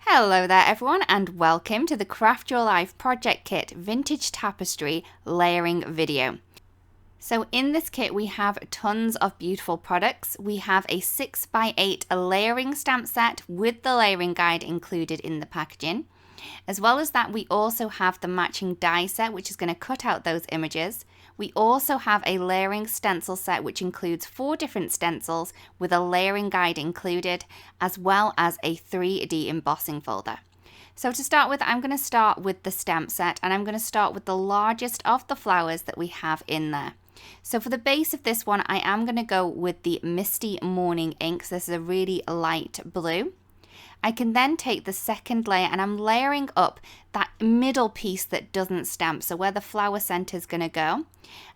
Hello there everyone and welcome to the Craft Your Life Project Kit Vintage Tapestry Layering video. So in this kit we have tons of beautiful products. We have a 6x8 layering stamp set with the layering guide included in the packaging. As well as that, we also have the matching die set, which is going to cut out those images. We also have a layering stencil set, which includes 4 different stencils with a layering guide included, as well as a 3D embossing folder. So to start with, I'm going to start with the stamp set, and I'm going to start with the largest of the flowers that we have in there. So for the base of this one, I am going to go with the Misty Morning ink. So this is a really light blue. I can then take the second layer and I'm layering up that middle piece that doesn't stamp, so where the flower center is going to go.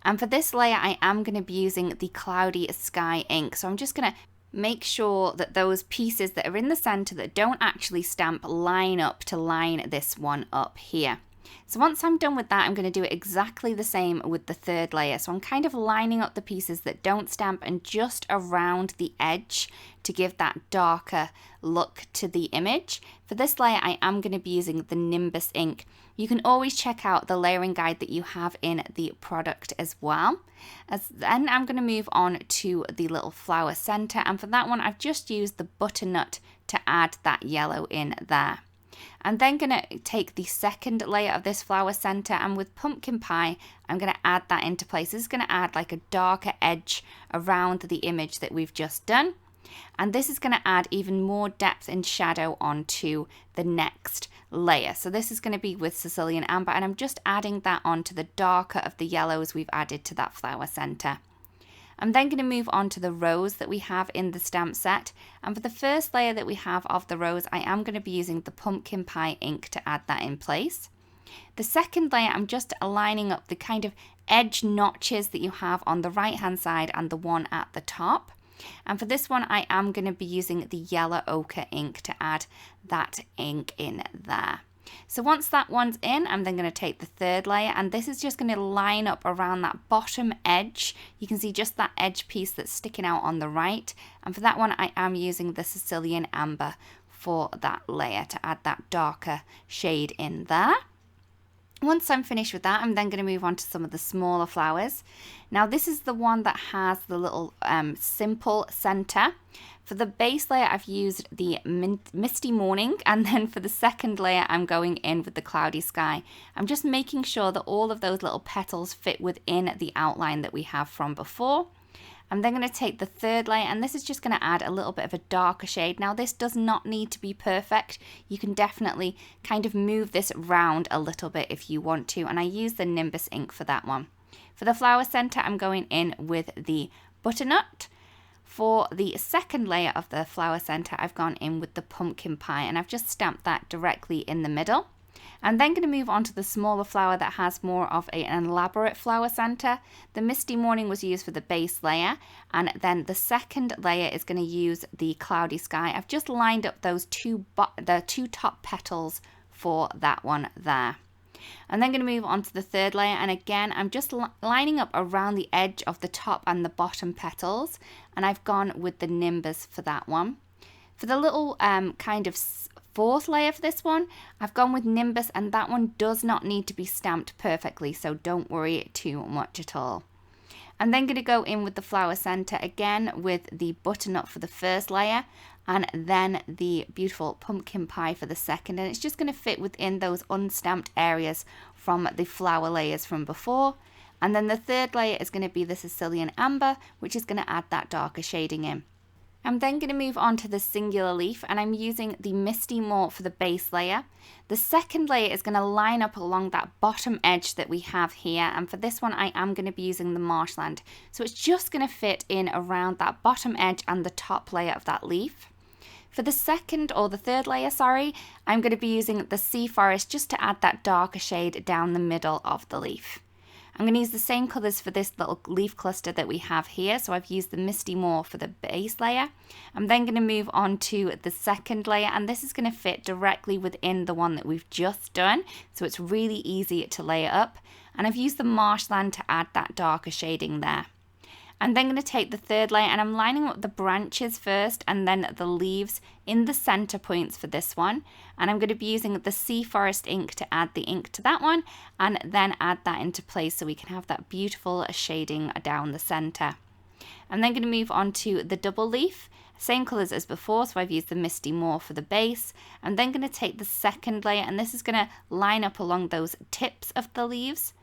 And for this layer, I am going to be using the Cloudy Sky ink. So I'm just going to make sure that those pieces that are in the center that don't actually stamp line up to line this one up here. So once I'm done with that, I'm going to do it exactly the same with the third layer. So I'm kind of lining up the pieces that don't stamp and just around the edge to give that darker look to the image. For this layer, I am going to be using the Nimbus ink. You can always check out the layering guide that you have in the product as well. Then I'm going to move on to the little flower center. And for that one, I've just used the butternut to add that yellow in there. I'm then going to take the second layer of this flower center, and with pumpkin pie, I'm going to add that into place. This is going to add like a darker edge around the image that we've just done. And this is going to add even more depth and shadow onto the next layer. So this is going to be with Sicilian Amber, and I'm just adding that onto the darker of the yellows we've added to that flower center. I'm then going to move on to the rose that we have in the stamp set. And for the first layer that we have of the rose, I am going to be using the pumpkin pie ink to add that in place. The second layer, I'm just aligning up the kind of edge notches that you have on the right hand side and the one at the top. And for this one, I am going to be using the yellow ochre ink to add that ink in there. So once that one's in, I'm then going to take the third layer, and this is just going to line up around that bottom edge. You can see just that edge piece that's sticking out on the right. And for that one, I am using the Sicilian Amber for that layer to add that darker shade in there. Once I'm finished with that, I'm then going to move on to some of the smaller flowers. Now this is the one that has the little simple center. For the base layer, I've used the Misty Morning, and then for the second layer, I'm going in with the Cloudy Sky. I'm just making sure that all of those little petals fit within the outline that we have from before. I'm then going to take the third layer, and this is just going to add a little bit of a darker shade. Now this does not need to be perfect. You can definitely kind of move this round a little bit if you want to, and I use the Nimbus ink for that one. For the flower center, I'm going in with the butternut. For the second layer of the flower center, I've gone in with the pumpkin pie, and I've just stamped that directly in the middle. I'm then going to move on to the smaller flower that has more of an elaborate flower center. The Misty Morning was used for the base layer, and then the second layer is going to use the Cloudy Sky. I've just lined up those the two top petals for that one there. I'm then going to move on to the third layer, and again I'm just lining up around the edge of the top and the bottom petals, and I've gone with the Nimbus for that one. For the little kind of fourth layer for this one, I've gone with Nimbus, and that one does not need to be stamped perfectly, so don't worry too much at all. I'm then going to go in with the flower center again with the butternut for the first layer, and then the beautiful pumpkin pie for the second, and it's just going to fit within those unstamped areas from the flower layers from before. And then the third layer is going to be the Sicilian Amber, which is going to add that darker shading in. I'm then going to move on to the singular leaf, and I'm using the Misty More for the base layer. The second layer is going to line up along that bottom edge that we have here, and for this one I am going to be using the Marshland. So it's just going to fit in around that bottom edge and the top layer of that leaf. For the third layer, I'm going to be using the Sea Forest just to add that darker shade down the middle of the leaf. I'm going to use the same colours for this little leaf cluster that we have here. So I've used the Misty More for the base layer. I'm then going to move on to the second layer, and this is going to fit directly within the one that we've just done. So it's really easy to layer up. And I've used the Marshland to add that darker shading there. I'm then going to take the third layer and I'm lining up the branches first and then the leaves in the center points for this one. And I'm going to be using the Sea Forest ink to add the ink to that one and then add that into place so we can have that beautiful shading down the center. I'm then going to move on to the double leaf. Same colours as before, so I've used the Misty Moor for the base. I'm then going to take the second layer and this is going to line up along those tips of the leaves.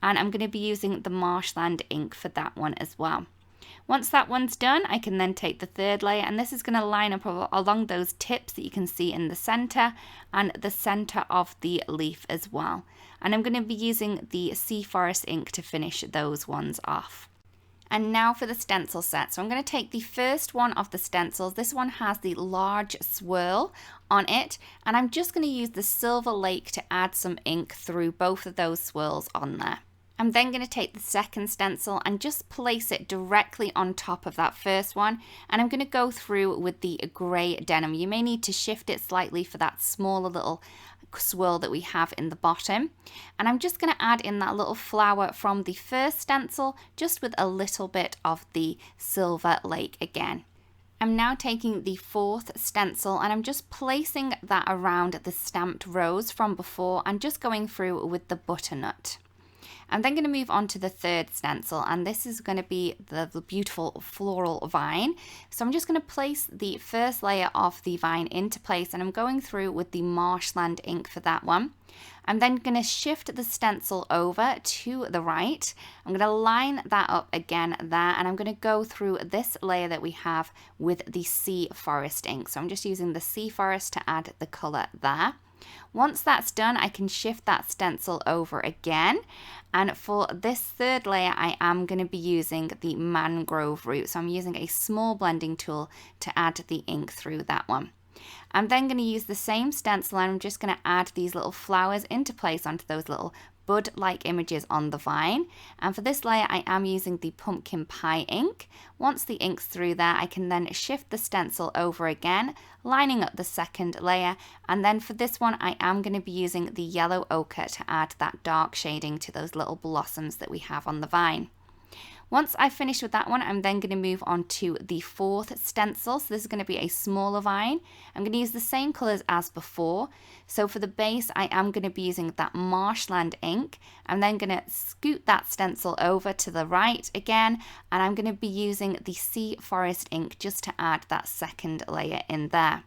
And I'm going to be using the Marshland ink for that one as well. Once that one's done, I can then take the third layer and this is going to line up along those tips that you can see in the center and the center of the leaf as well. And I'm going to be using the Sea Forest ink to finish those ones off. And now for the stencil set. So I'm going to take the first one of the stencils. This one has the large swirl on it. And I'm just going to use the Silver Lake to add some ink through both of those swirls on there. I'm then going to take the second stencil and just place it directly on top of that first one. And I'm going to go through with the grey denim. You may need to shift it slightly for that smaller little swirl that we have in the bottom. And I'm just going to add in that little flower from the first stencil, just with a little bit of the Silver Lake again. I'm now taking the fourth stencil and I'm just placing that around the stamped rose from before and just going through with the butternut. I'm then going to move on to the third stencil and this is going to be the beautiful floral vine. So I'm just going to place the first layer of the vine into place and I'm going through with the Marshland ink for that one. I'm then going to shift the stencil over to the right. I'm going to line that up again there and I'm going to go through this layer that we have with the Sea Forest ink. So I'm just using the Sea Forest to add the colour there. Once that's done, I can shift that stencil over again. And for this third layer, I am going to be using the Mangrove Root. So I'm using a small blending tool to add the ink through that one. I'm then going to use the same stencil and I'm just going to add these little flowers into place onto those little bud-like images on the vine. And for this layer, I am using the Pumpkin Pie ink. Once the ink's through there, I can then shift the stencil over again, lining up the second layer. And then for this one, I am going to be using the Yellow Ochre to add that dark shading to those little blossoms that we have on the vine. Once I've finished with that one, I'm then going to move on to the fourth stencil. So this is going to be a smaller vine. I'm going to use the same colours as before. So for the base, I am going to be using that Marshland ink. I'm then going to scoot that stencil over to the right again. And I'm going to be using the Sea Forest ink just to add that second layer in there.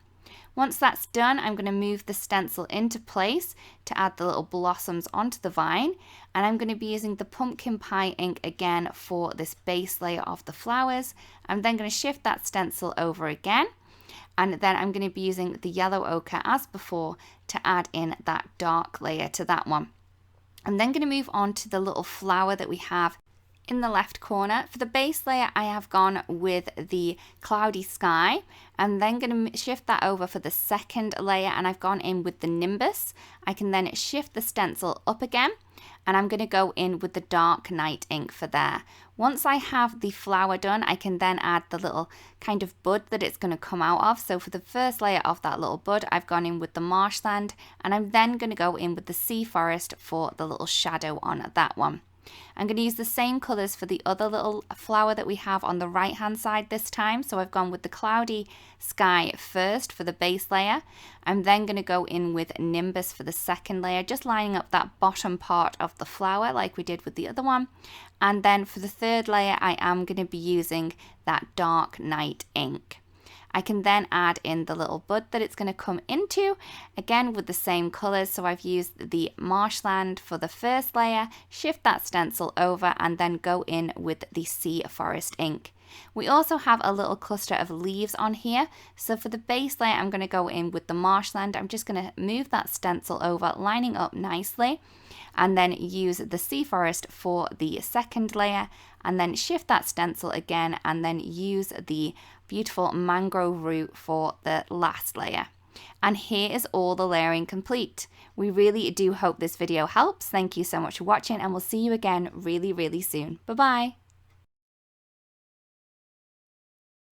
Once that's done, I'm going to move the stencil into place to add the little blossoms onto the vine. And I'm going to be using the Pumpkin Pie ink again for this base layer of the flowers. I'm then going to shift that stencil over again. And then I'm going to be using the Yellow Ochre as before to add in that dark layer to that one. I'm then going to move on to the little flower that we have in the left corner. For the base layer, I have gone with the Cloudy Sky. I'm then going to shift that over for the second layer and I've gone in with the Nimbus. I can then shift the stencil up again and I'm going to go in with the Dark Night ink for there. Once I have the flower done, I can then add the little kind of bud that it's going to come out of. So for the first layer of that little bud, I've gone in with the Marshland and I'm then going to go in with the Sea Forest for the little shadow on that one. I'm going to use the same colours for the other little flower that we have on the right hand side this time. So I've gone with the Cloudy Sky first for the base layer. I'm then going to go in with Nimbus for the second layer, just lining up that bottom part of the flower like we did with the other one. And then for the third layer, I am going to be using that Dark Night ink. I can then add in the little bud that it's going to come into, again with the same colours. So I've used the Marshland for the first layer, shift that stencil over and then go in with the Sea Forest ink. We also have a little cluster of leaves on here. So for the base layer, I'm going to go in with the Marshland. I'm just going to move that stencil over, lining up nicely, and then use the Sea Forest for the second layer and then shift that stencil again and then use the beautiful Mangrove Root for the last layer. And here is all the layering complete. We really do hope this video helps. Thank you so much for watching and we'll see you again really, really soon. Bye bye.